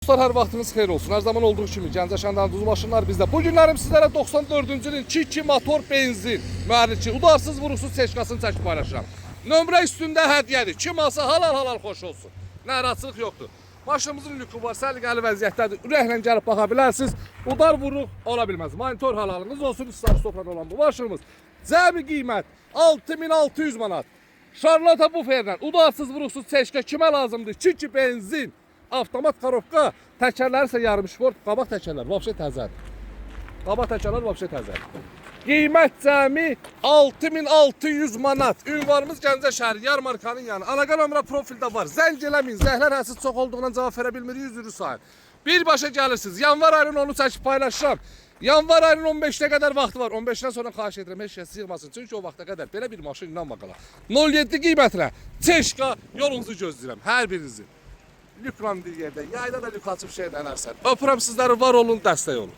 Dostlar, hər vaxtınız xeyir olsun. Hər zaman olduğu kimi Gəncə Şandan maşınlar bizdə. Bu günlərim sizlərə 94-cü ilin 2 motor benzin mühərriki, udarsız vuruqsuz seçkasını çəkib paylaşıram. Nömrə üstündə hədiyyədir. Kim alsa halal xoş olsun. Narahatçılıq yoxdur. Maşınımızın lükü var, səliqəli vəziyyətdədir. Ürəklə gəlib baxa bilərsiniz. Udar vuruq ola bilməz. Monitor halalınız olsun, ısrar sofran olan bu maşınımız. Cəmi qiymət 6600 manat. Şarlota buferlə udarsız vuruqsuz seçkə kimə lazımdır? 2 benzin. Avtomat karovka, təkərləri isə yarım sport, qabaq təkərlər vəbşə təzədir. Qabaq təkərlər vəbşə təzədir. Qiymət cəmi 6600 manat. Ünvanımız Gəncə şəhəri, Yarmarkanın yanı. Əlaqə nömrə profildə var. Zəng eləməyin. Zəhlər həsiz çox olduğundan cavab verə bilmirik, üzrü sayın. Birbaşa gəlirsiniz. Yanvar ayının onu çəkib paylaşıram. Yanvar ayının 15'ə qədər vaxtı var. 15'dən sonra xahiş edirəm, heç kəs yığmasın. Çünki o vaxta qədər belə bir maşın inanma qala. 07 qiymətinə Çeşka yolunuzu gözləyirəm. Hər birinizi. Lükran bir yerdə, yayda da lük açıb şeylənərsən. Öpürəm sizləri, var olun, dəstək olun.